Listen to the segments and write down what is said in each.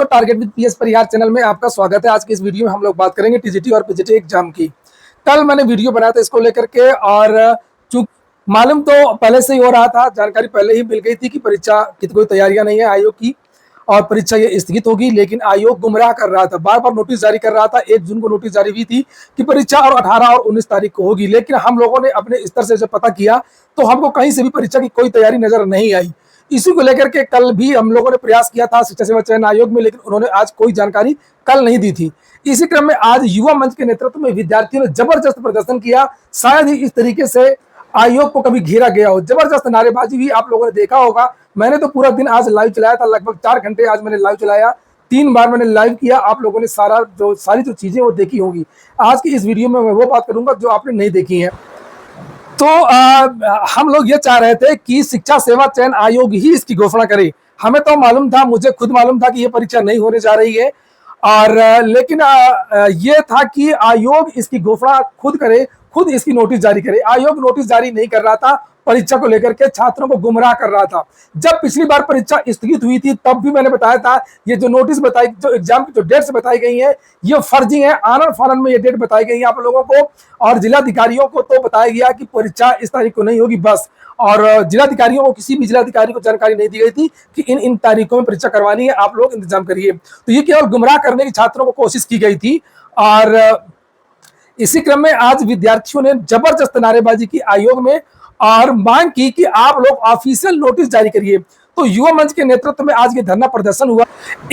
दोस्तों, target with PS Parihar channel में आपका स्वागत है। आज की इस वीडियो में हम लोग बात करेंगे टीजीटी और पीजीटी एग्जाम की। कल मैंने वीडियो बनाया था इसको लेकर के, और चूंकि मालूम तो पहले से ही हो रहा था, जानकारी पहले ही मिल गई थी कि परीक्षा की कोई तैयारियां नहीं है आयोग की और परीक्षा ये स्थगित होगी। लेकिन आयोग गुमराह कर रहा था, बार बार नोटिस जारी कर रहा था। 1 जून को नोटिस जारी हुई थी कि परीक्षा और 18 और 19 तारीख को होगी, लेकिन हम लोगों ने अपने स्तर से जब पता किया तो हमको कहीं से भी परीक्षा की कोई तैयारी नजर नहीं आई। इसी को लेकर के कल भी हम लोगों ने प्रयास किया था शिक्षा सेवा चयन आयोग में, लेकिन उन्होंने आज कोई जानकारी कल नहीं दी थी। इसी क्रम में आज युवा मंच के नेतृत्व में विद्यार्थियों ने जबरदस्त प्रदर्शन किया। शायद ही इस तरीके से आयोग को कभी घेरा गया हो। जबरदस्त नारेबाजी भी आप लोगों ने देखा होगा। मैंने तो पूरा दिन आज लाइव चलाया था, लगभग 4 घंटे आज मैंने लाइव चलाया। 3 बार मैंने लाइव किया। आप लोगों ने सारी जो चीजें वो देखी होंगी। आज की इस वीडियो में मैं वो बात करूंगा जो आपने नहीं देखी है। तो हम लोग ये चाह रहे थे कि शिक्षा सेवा चयन आयोग ही इसकी घोषणा करे। हमें तो मालूम था, मुझे खुद मालूम था कि ये परीक्षा नहीं होने जा रही है, और लेकिन ये था कि आयोग इसकी घोषणा खुद करे, खुद इसकी नोटिस जारी करे। आयोग नोटिस जारी नहीं कर रहा था, परीक्षा को लेकर के छात्रों को गुमराह कर रहा था। जब पिछली बार परीक्षा स्थगित हुई थी तब भी मैंने बताया था ये जो नोटिस बताई, जो एग्जाम की जो डेट्स बताई गई हैं ये फर्जी है। आनन फानन में ये डेट बताई गई है आप लोगों को, और जिलाधिकारियों को तो बताया गया कि परीक्षा इस तारीख को नहीं होगी बस। और जिलाधिकारियों को, किसी भी जिलाधिकारी को जानकारी नहीं दी गई थी कि इन तारीखों में परीक्षा करवानी है, आप लोग इंतजाम करिए। तो ये केवल गुमराह करने की छात्रों को कोशिश की गई थी। और इसी क्रम में आज विद्यार्थियों ने जबरदस्त नारेबाजी की आयोग में और मांग की कि आप लोग ऑफिशियल नोटिस जारी करिए। तो युवा मंच के नेतृत्व में आज ये धरना प्रदर्शन हुआ।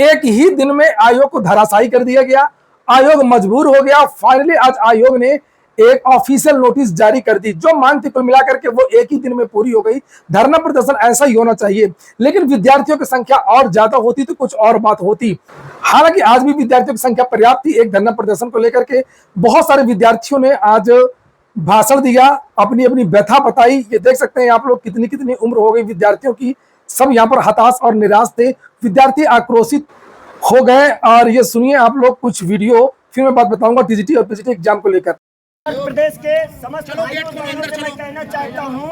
एक ही दिन में आयोग को धराशायी कर दिया गया। आयोग मजबूर हो गया। फाइनली आज आयोग ने एक ऑफिशियल नोटिस जारी कर दी। जो मांग थी कुल मिलाकर के वो एक ही दिन में पूरी हो गई। धरना प्रदर्शन ऐसा ही होना चाहिए, लेकिन विद्यार्थियों की संख्या और ज्यादा होती तो कुछ और बात होती। हालांकि आज भी विद्यार्थियों की संख्या पर्याप्त थी एक धरना प्रदर्शन को लेकर के। बहुत सारे विद्यार्थियों ने आज भाषण दिया, अपनी अपनी व्यथा बताई। ये देख सकते हैं आप लोग कितनी कितनी उम्र हो गई विद्यार्थियों की। सब यहाँ पर हताश और निराश थे, विद्यार्थी आक्रोशित हो गए। और ये सुनिए आप लोग कुछ वीडियो, फिर मैं बात बताऊंगा टीजीटी और पीजीटी एग्जाम को लेकर। प्रदेश के समस्त भाइयों को मैं कहना चाहता हूँ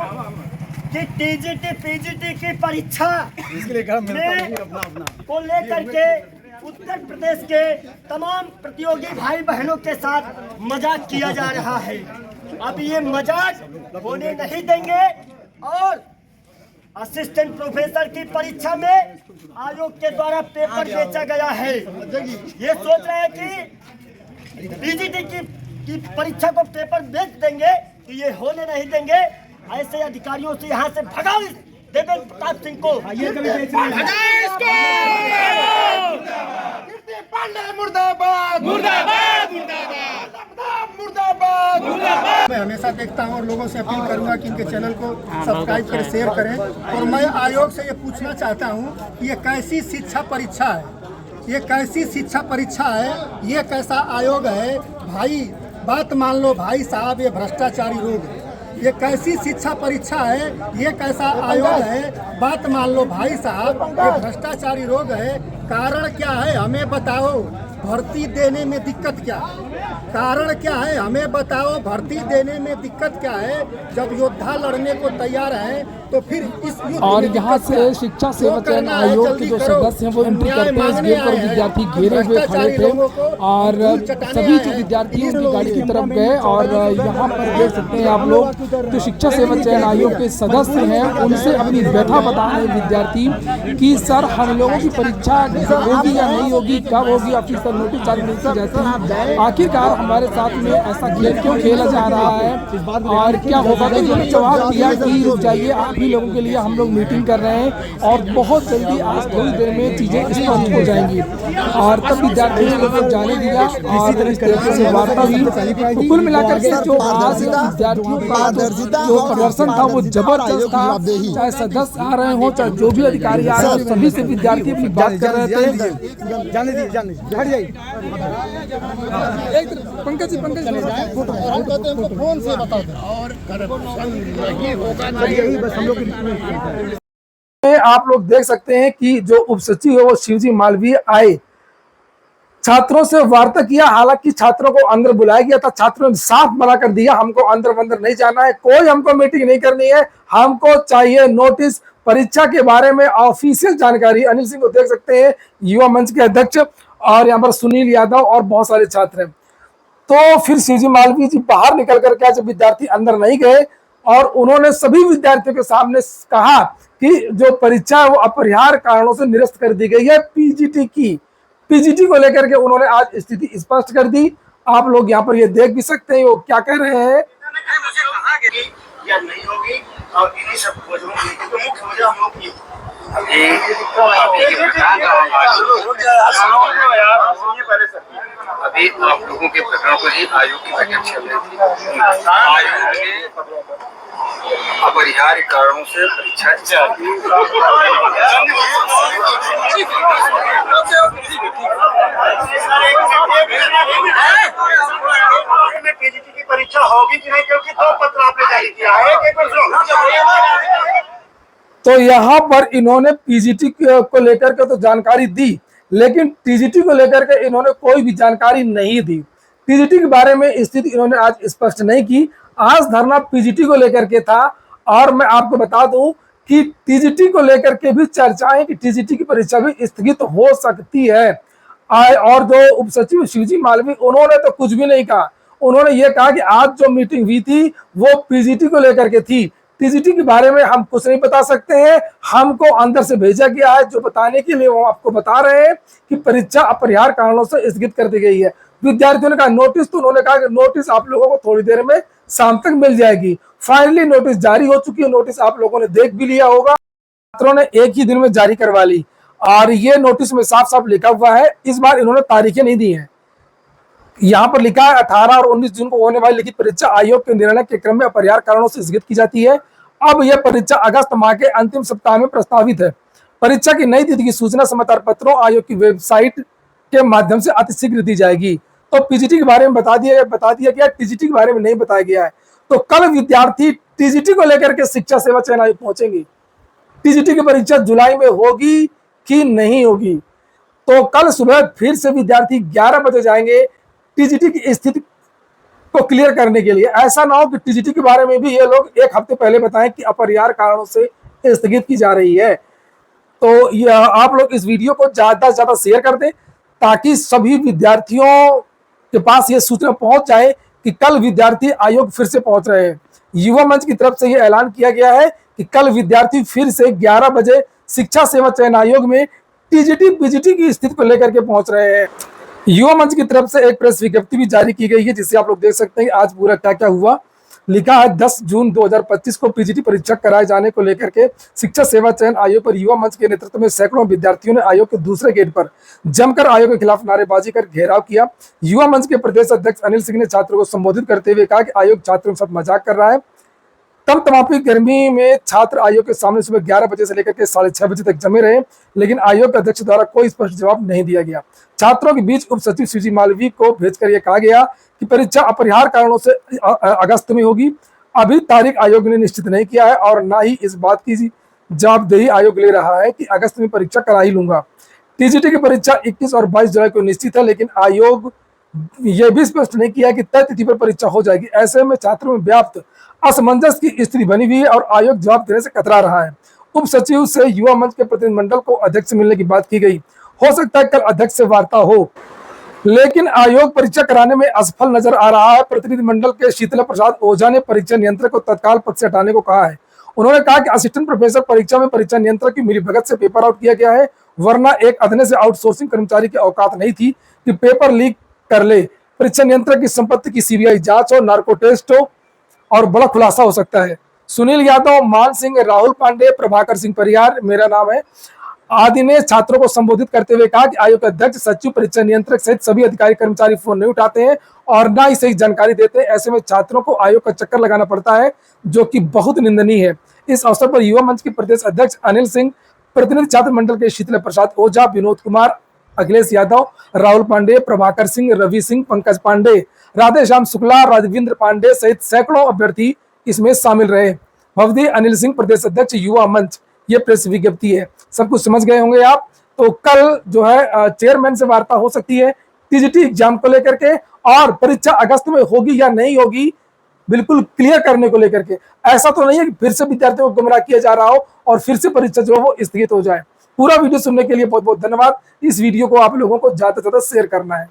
कि टीजीटी पीजीटी की परीक्षा को लेकर के उत्तर प्रदेश के तमाम प्रतियोगी भाई बहनों के साथ मजाक किया जा रहा है। अब ये मजाक होने नहीं देंगे। और असिस्टेंट प्रोफेसर की परीक्षा में आयोग के द्वारा पेपर बेचा गया है। ये सोच रहे हैं कि पीजीटी की परीक्षा को पेपर बेच देंगे, कि ये होने नहीं देंगे। ऐसे अधिकारियों से यहाँ से भगाओ देवेंद्र प्रताप सिंह को। मुर्दाबाद मुर्दाबाद मुर्दाबाद मुर्दाबाद। मैं हमेशा देखता हूँ और लोगों से अपील करूंगा कि इनके चैनल को सब्सक्राइब करें, शेयर करें। और मैं आयोग से ये पूछना चाहता हूँ कि ये कैसी शिक्षा परीक्षा है, ये कैसी शिक्षा परीक्षा है, ये कैसा आयोग है भाई। बात मान लो भाई साहब, ये भ्रष्टाचारी रोग है। ये कैसी शिक्षा परीक्षा है, ये कैसा आयोग है, बात मान लो भाई साहब, ये भ्रष्टाचारी रोग है। कारण क्या है हमें बताओ, भर्ती देने में दिक्कत क्या है? कारण क्या है हमें बताओ, भर्ती देने में दिक्कत क्या है? जब योद्धा लड़ने को तैयार है तो फिर इस युद्ध और यहाँ से शिक्षा सेवा चयन आयोग के जो सदस्य हैं वो एंट्री करते हैं। इस गेट पर विद्यार्थी घेरे हुए खड़े थे और सभी जो विद्यार्थी उनकी गाड़ी की तरफ गए। और यहाँ पर देख सकते हैं आप लोग, जो शिक्षा सेवा चयन आयोग के सदस्य हैं उनसे अपनी व्यथा बता रहे हैं विद्यार्थी कि सर हम लोगों की परीक्षा होगी या नहीं होगी, कब होगी, ऑफिशियल नोटिस जारी नहीं की जाती, आखिरकार हमारे साथ में ऐसा खेल क्यों खेला जा रहा है और क्या होगा। तो इन्होंने जवाब दिया कि रुक जाइए, आप ही लोगों के लिए हम लोग मीटिंग कर रहे हैं और बहुत जल्दी आज थोड़ी देर में चीजें स्पष्ट हो जाएंगी। और तब विद्यार्थियों ने लोग जाने दिया और इस तरीके से वार्ता हुई। तो कुल मिलाकर के जो आज विद्यार्थियों का जो प्रदर्शन था वो जबरदस्त था। चाहे सदस्य आ रहे हो, चाहे जो भी अधिकारी आ रहे हो, सभी से विद्यार्थी अपनी बात कर रहे थे। पंकज जी, पंकज फोन से बता दें। और आप लोग देख सकते हैं कि जो उप सचिव है वो शिवजी मालवीय आए, छात्रों से वार्ता किया। हालांकि छात्रों को अंदर बुलाया गया था, छात्रों ने साफ मना कर दिया हमको अंदर नहीं जाना है, कोई हमको मीटिंग नहीं करनी है, हमको चाहिए नोटिस, परीक्षा के बारे में ऑफिशियल जानकारी अनिल सिंह को देख सकते हैं, युवा मंच के अध्यक्ष, और यहाँ पर सुनील यादव और बहुत सारे छात्र हैं। तो फिर शिवजी मालवीय जी बाहर निकल कर के जब विद्यार्थी अंदर नहीं गए और उन्होंने सभी विद्यार्थियों के सामने कहा कि जो परीक्षा है वो अपरिहार्य कारणों से निरस्त कर दी गई है, पीजीटी को लेकर के उन्होंने आज स्थिति स्पष्ट कर दी। आप लोग यहाँ पर ये देख भी सकते हैं वो क्या कह रहे हैं। मुझे कहा गया कि या नहीं होगी और इन्हीं सब वजहों की तो मुख्य वजह हम लोग की अभी आप लोगों के प्रकरण को ही आयोग की बैठक चल रही थी। आयोग ने अपरिहार्य कारणों से परीक्षा पीजीटी की परीक्षा होगी कि नहीं, क्योंकि 2 पत्र आपने जारी किया है। तो यहाँ पर इन्होंने पीजीटी को लेकर के तो जानकारी दी, लेकिन टीजीटी को लेकर के इन्होंने कोई भी जानकारी नहीं दी। टीजीटी के बारे में स्थिति इन्होंने आज स्पष्ट नहीं की। आज धरना पीजीटी को लेकर के था, और मैं आपको बता दूं कि टीजीटी को लेकर के भी चर्चाएं कि टीजीटी की परीक्षा भी स्थगित हो सकती है। और जो उप सचिव शिवजी मालवीय उन्होंने तो कुछ भी नहीं कहा। उन्होंने ये कहा कि आज जो मीटिंग हुई थी वो पीजीटी को लेकर के थी, टीजीटी के बारे में हम कुछ नहीं बता सकते हैं, हमको अंदर से भेजा गया है जो बताने के लिए वो आपको बता रहे हैं कि परीक्षा अपरिहार्य कारणों से स्थगित कर दी गई है। विद्यार्थियों ने कहा नोटिस, तो उन्होंने कहा कि नोटिस आप लोगों को थोड़ी देर में शाम तक मिल जाएगी। फाइनली नोटिस जारी हो चुकी है, नोटिस आप लोगों ने देख भी लिया होगा, छात्रों ने एक ही दिन में जारी करवा ली। और ये नोटिस में साफ साफ लिखा हुआ है, इस बार इन्होंने तारीखें नहीं दी हैं। यहाँ पर लिखा है 18 और 19 जून को होने वाली लिखित परीक्षा आयोग के निर्णय के क्रम में अपरिहार्य कारणों से स्थगित की जाती है। अब यह परीक्षा अगस्त माह के अंतिम सप्ताह में प्रस्तावित है। परीक्षा की नई तिथि की सूचना समाचार पत्रों, आयोग की वेबसाइट के माध्यम से अतिशीघ्र दी जाएगी। तो पीजीटी के बारे में बता दिया गया, टीजीटी के बारे में नहीं बताया गया है। तो कल विद्यार्थी टीजीटी को लेकर के शिक्षा सेवा चयन आयोग पहुंचेंगे। टीजीटी की परीक्षा जुलाई में होगी कि नहीं होगी, तो कल सुबह फिर से विद्यार्थी 11 बजे जाएंगे टीजीटी की स्थिति को क्लियर करने के लिए। ऐसा ना हो कि टीजीटी के बारे में भी ये लोग 1 हफ्ते पहले बताएं कि अपरिहार्य कारणों से स्थगित की जा रही है। तो यह आप लोग इस वीडियो को ज्यादा से ज्यादा शेयर कर दें ताकि सभी विद्यार्थियों के पास ये सूचना पहुंच जाए कि कल विद्यार्थी आयोग फिर से पहुंच रहे हैं। युवा मंच की तरफ से यह ऐलान किया गया है कि कल विद्यार्थी फिर से 11 बजे शिक्षा सेवा चयन आयोग में टीजीटी पीजीटी की स्थिति को लेकर के पहुंच रहे हैं। युवा मंच की तरफ से एक प्रेस विज्ञप्ति भी जारी की गई है, जिसे आप लोग देख सकते हैं आज पूरा क्या क्या हुआ। लिखा है 10 जून 2025 को पीजीटी परीक्षा कराए जाने को लेकर के शिक्षा सेवा चयन आयोग पर युवा मंच के नेतृत्व में सैकड़ों विद्यार्थियों ने आयोग के दूसरे गेट पर जमकर आयोग के खिलाफ नारेबाजी कर घेराव किया। युवा मंच के प्रदेश अध्यक्ष अनिल सिंह ने छात्रों को संबोधित करते हुए कहा कि आयोग छात्रों के साथ मजाक कर रहा है। तमतमापी गर्मी में छात्र आयोग के सामने सुबह 11 बजे से लेकर के 6:30 बजे तक जमे रहे, लेकिन आयोग के अध्यक्ष द्वारा कोई स्पष्ट जवाब नहीं दिया गया। छात्रों के बीच उप सचिव शिवजी मालवीय को भेजकर यह कहा गया कि परीक्षा अपरिहार्य कारणों से अगस्त में होगी। अभी तारीख आयोग ने निश्चित नहीं किया है और ना ही इस बात की जवाबदेही आयोग ले रहा है कि अगस्त में परीक्षा करा ही लूंगा। टीजीटी की परीक्षा 21 और 22 जुलाई को निश्चित है, लेकिन आयोग यह भी स्पष्ट नहीं किया कि तय तिथि पर परीक्षा हो जाएगी। ऐसे में छात्रों में व्याप्त असमंजस की स्थिति बनी हुई है और आयोग जवाब देने से कतरा रहा है। उप सचिव से युवा मंच के प्रतिनिधिमंडल को अध्यक्ष से मिलने की बात की गई। हो सकता है कल अध्यक्ष से वार्ता हो, लेकिन आयोग परीक्षा कराने में असफल नजर आ रहा है। प्रतिनिधिमंडल के शीतला प्रसाद ओझा ने परीक्षा नियंत्रक को तत्काल पद से हटाने को कहा है। उन्होंने कहा कि असिस्टेंट प्रोफेसर परीक्षा में परीक्षा नियंत्रक की मिलीभगत से पेपर आउट किया गया है, वरना एक अधने से आउटसोर्सिंग कर्मचारी की औकात नहीं थी कि पेपर लीक कर ले। परीक्षा नियंत्रक की संपत्ति की सीबीआई जांच हो, नार्को टेस्ट हो और बड़ा खुलासा हो सकता है। सुनील यादव, मान सिंह, राहुल पांडे, प्रभाकर सिंह परियार, मेरा नाम है, आदि ने छात्रों को संबोधित करते हुए कहा कि आयोग के अध्यक्ष, सचिव, परीक्षा नियंत्रक सहित सभी अधिकारी कर्मचारी फोन नहीं उठाते हैं और ना ही सही जानकारी देते हैं। ऐसे में छात्रों को आयोग का चक्कर लगाना पड़ता है, जो कि बहुत निंदनीय है। इस अवसर पर युवा मंच के प्रदेश अध्यक्ष अनिल सिंह, प्रतिनिधि छात्र मंडल के शीतला प्रसाद ओझा, विनोद कुमार, अखिलेश यादव, राहुल पांडे, प्रभाकर सिंह, रवि सिंह, पंकज पांडे, राधेश्याम शुक्ला, राजविंद्र पांडे सहित सैकड़ों अभ्यर्थी इसमें शामिल रहे। भवदी अनिल सिंह, प्रदेश अध्यक्ष, युवा मंच। ये प्रेस विज्ञप्ति है, सब कुछ समझ गए होंगे आप। तो कल जो है चेयरमैन से वार्ता हो सकती है टीजीटी एग्जाम को लेकर के, और परीक्षा अगस्त में होगी या नहीं होगी बिल्कुल क्लियर करने को लेकर के। ऐसा तो नहीं है कि फिर से विद्यार्थियों को गुमराह किया जा रहा हो और फिर से परीक्षा जो है वो स्थगित हो जाए। पूरा वीडियो सुनने के लिए बहुत बहुत धन्यवाद। इस वीडियो को आप लोगों को ज्यादा से ज्यादा शेयर करना है।